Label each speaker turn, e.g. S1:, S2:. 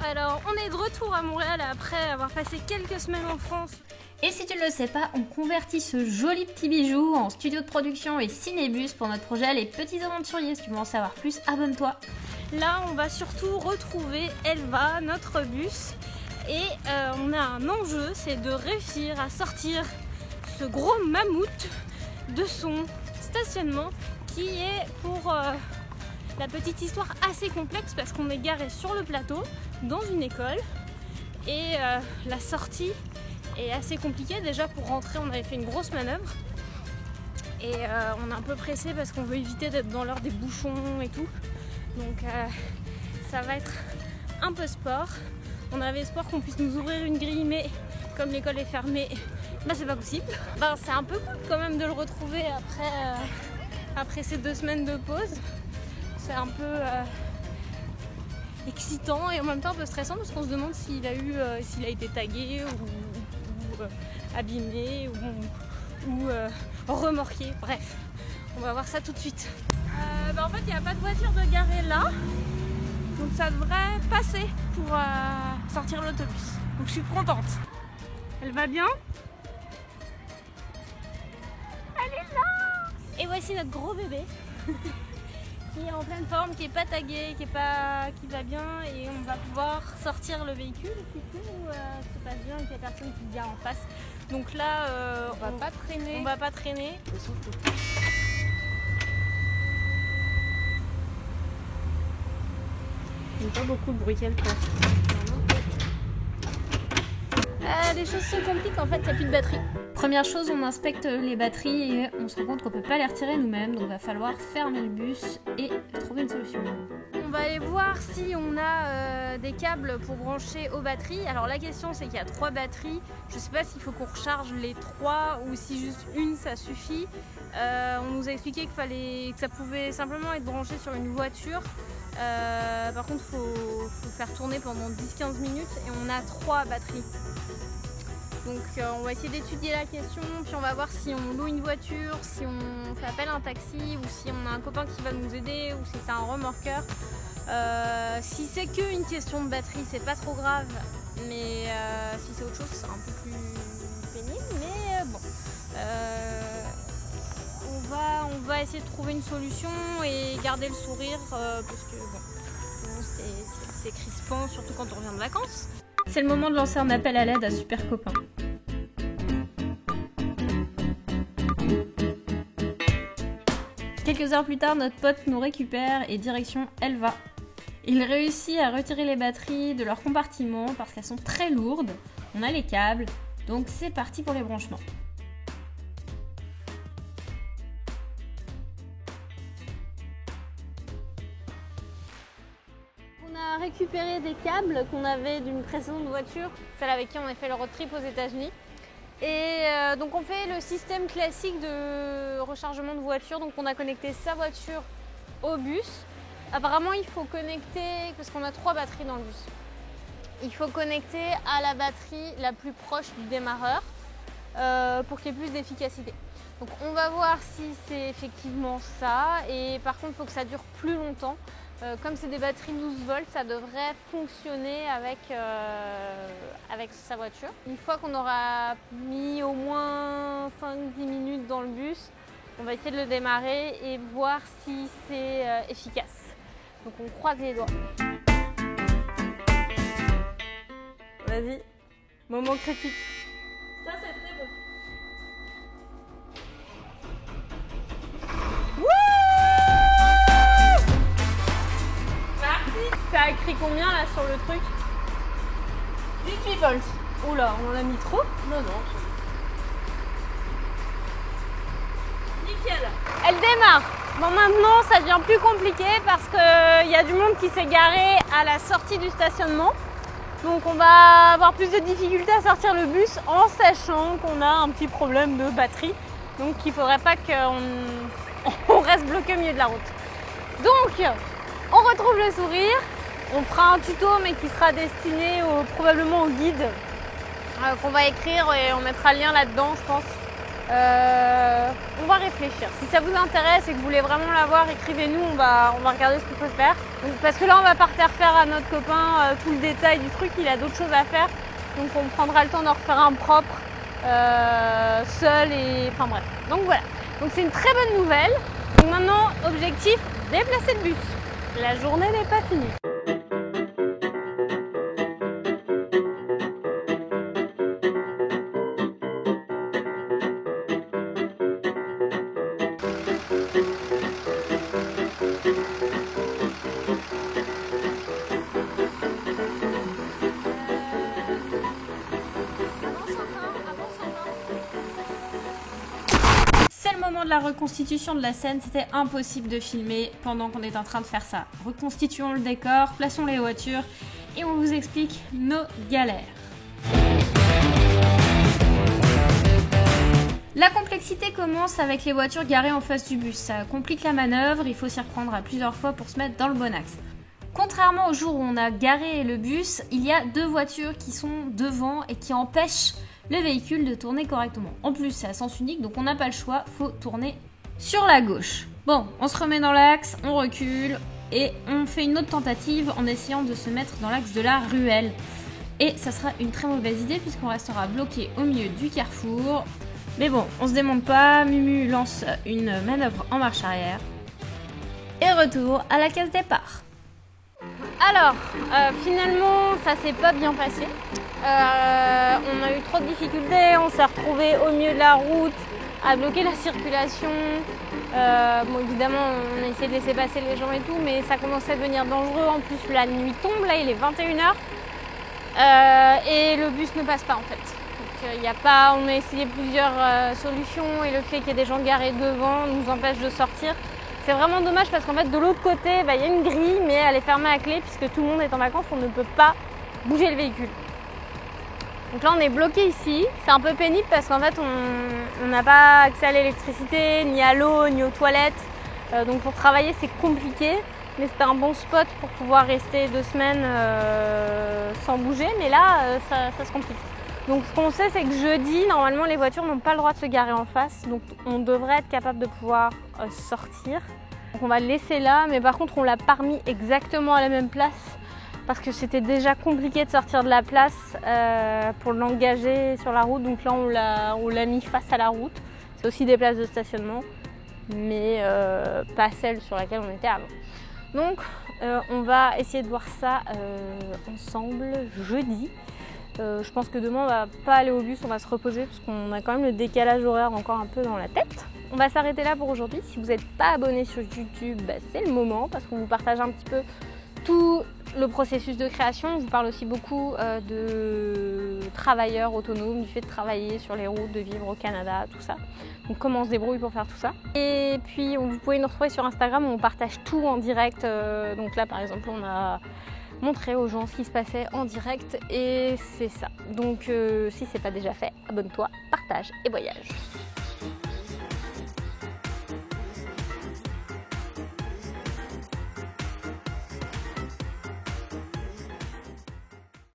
S1: Alors on est de retour à Montréal après avoir passé quelques semaines en France.
S2: Et si tu ne le sais pas, on convertit ce joli petit bijou en studio de production et cinébus pour notre projet Les Petits Aventuriers. Si tu veux en savoir plus, abonne-toi.
S1: Là on va surtout retrouver Elva, notre bus. Et on a un enjeu, c'est de réussir à sortir ce gros mammouth de son stationnement qui est pour la petite histoire assez complexe parce qu'on est garé sur le plateau dans une école et la sortie est assez compliquée. Déjà pour rentrer on avait fait une grosse manœuvre et on est un peu pressé parce qu'on veut éviter d'être dans l'heure des bouchons et tout, donc ça va être un peu sport. On avait espoir qu'on puisse nous ouvrir une grille, mais comme l'école est fermée, bah c'est pas possible. Ben, c'est un peu cool quand même de le retrouver après ces 2 semaines de pause. C'est un peu excitant et en même temps un peu stressant parce qu'on se demande s'il a été tagué ou abîmé ou remorqué. Bref, on va voir ça tout de suite. En fait, il n'y a pas de voiture de garée là. Donc ça devrait passer pour sortir l'autobus. Donc je suis contente. Elle va bien? Elle est là! Et voici notre gros bébé qui est en pleine forme, qui est pas tagué, qui va bien, et on va pouvoir sortir le véhicule si tout se passe bien et qu'il n'y a personne qui gare en face. Donc là, on va pas traîner. On va pas traîner. Il pas beaucoup de bruit qu'elle fait. Les choses se compliquent, en fait, il n'y a plus de batterie.
S2: Première chose, on inspecte les batteries et on se rend compte qu'on peut pas les retirer nous-mêmes, donc il va falloir fermer le bus et trouver une solution.
S1: On va aller voir si on a des câbles pour brancher aux batteries. Alors la question c'est qu'il y a 3 batteries. Je sais pas s'il faut qu'on recharge les 3 ou si juste une ça suffit. On nous a expliqué que ça pouvait simplement être branché sur une voiture. Par contre faut faire tourner pendant 10-15 minutes et on a 3 batteries. Donc on va essayer d'étudier la question, puis on va voir si on loue une voiture, si on fait appel à un taxi ou si on a un copain qui va nous aider ou si c'est un remorqueur. Si c'est qu'une question de batterie, c'est pas trop grave, mais si c'est autre chose, c'est un peu plus pénible. Mais bon, on va essayer de trouver une solution et garder le sourire parce que bon, c'est crispant, surtout quand on revient de vacances.
S2: C'est le moment de lancer un appel à l'aide à Super Copain. Quelques heures plus tard, notre pote nous récupère et direction Elva. Il réussit à retirer les batteries de leur compartiment parce qu'elles sont très lourdes. On a les câbles, donc c'est parti pour les branchements.
S1: On a récupéré des câbles qu'on avait d'une précédente voiture, celle avec qui on a fait le road trip aux États-Unis. Et donc on fait le système classique de rechargement de voiture. Donc on a connecté sa voiture au bus. Apparemment il faut connecter, parce qu'on a 3 batteries dans le bus, il faut connecter à la batterie la plus proche du démarreur pour qu'il y ait plus d'efficacité. Donc on va voir si c'est effectivement ça, et par contre il faut que ça dure plus longtemps. Comme c'est des batteries 12 volts, ça devrait fonctionner avec sa voiture. Une fois qu'on aura mis au moins 5-10 minutes dans le bus, on va essayer de le démarrer et voir si c'est efficace. Donc on croise les doigts. Vas-y, moment critique. Ça c'est très beau. Ça a écrit combien là sur le truc? 18 volts. Oula, on en a mis trop?
S3: Non.
S1: Nickel. Elle démarre. Bon, maintenant ça devient plus compliqué parce qu'il y a du monde qui s'est garé à la sortie du stationnement. Donc on va avoir plus de difficultés à sortir le bus en sachant qu'on a un petit problème de batterie. Donc il ne faudrait pas qu'on reste bloqué au milieu de la route. Donc on retrouve le sourire. On fera un tuto mais qui sera destiné probablement au guide qu'on va écrire et on mettra le lien là-dedans je pense. On va réfléchir. Si ça vous intéresse et que vous voulez vraiment la voir, écrivez-nous, on va regarder ce qu'on peut faire. Donc, parce que là, on va pas faire à notre copain tout le détail du truc, il a d'autres choses à faire. Donc on prendra le temps d'en refaire un propre, seul et... Enfin bref. Donc voilà. Donc c'est une très bonne nouvelle. Donc maintenant, objectif, déplacer le bus. La journée n'est pas finie.
S2: C'est le moment de la reconstitution de la scène, c'était impossible de filmer pendant qu'on est en train de faire ça. Reconstituons le décor, plaçons les voitures et on vous explique nos galères. La complexité commence avec les voitures garées en face du bus. Ça complique la manœuvre, il faut s'y reprendre à plusieurs fois pour se mettre dans le bon axe. Contrairement au jour où on a garé le bus, il y a 2 voitures qui sont devant et qui empêchent le véhicule de tourner correctement. En plus, c'est à sens unique, donc on n'a pas le choix, faut tourner sur la gauche. Bon, on se remet dans l'axe, on recule et on fait une autre tentative en essayant de se mettre dans l'axe de la ruelle. Et ça sera une très mauvaise idée puisqu'on restera bloqué au milieu du carrefour. Mais bon, on se démonte pas, Mumu lance une manœuvre en marche arrière. Et retour à la case départ.
S1: Alors, finalement, ça s'est pas bien passé. On a eu trop de difficultés, on s'est retrouvé au milieu de la route à bloquer la circulation. Bon, évidemment, on a essayé de laisser passer les gens et tout, mais ça commençait à devenir dangereux. En plus, la nuit tombe, là, il est 21h. Et le bus ne passe pas, en fait. Donc, on a essayé plusieurs solutions et le fait qu'il y ait des gens garés devant nous empêche de sortir. C'est vraiment dommage parce qu'en fait, de l'autre côté, il y a une grille, mais elle est fermée à clé puisque tout le monde est en vacances, on ne peut pas bouger le véhicule. Donc là, on est bloqué ici. C'est un peu pénible parce qu'en fait, on n'a pas accès à l'électricité, ni à l'eau, ni aux toilettes. Donc pour travailler, c'est compliqué. Mais c'était un bon spot pour pouvoir rester 2 semaines sans bouger. Mais là, ça se complique. Donc ce qu'on sait, c'est que jeudi, normalement, les voitures n'ont pas le droit de se garer en face. Donc on devrait être capable de pouvoir sortir. Donc on va le laisser là. Mais par contre, on l'a pas remis exactement à la même place. Parce que c'était déjà compliqué de sortir de la place pour l'engager sur la route. Donc là, on l'a mis face à la route. C'est aussi des places de stationnement, mais pas celle sur laquelle on était avant. Donc, on va essayer de voir ça ensemble jeudi. Je pense que demain, on va pas aller au bus, on va se reposer parce qu'on a quand même le décalage horaire encore un peu dans la tête. On va s'arrêter là pour aujourd'hui. Si vous n'êtes pas abonné sur YouTube, c'est le moment parce qu'on vous partage un petit peu tout le processus de création. On vous parle aussi beaucoup de travailleurs autonomes, du fait de travailler sur les routes, de vivre au Canada, tout ça. Donc comment on se débrouille pour faire tout ça. Et puis vous pouvez nous retrouver sur Instagram où on partage tout en direct. Donc là par exemple on a montré aux gens ce qui se passait en direct et c'est ça. Donc si c'est pas déjà fait, abonne-toi, partage et voyage.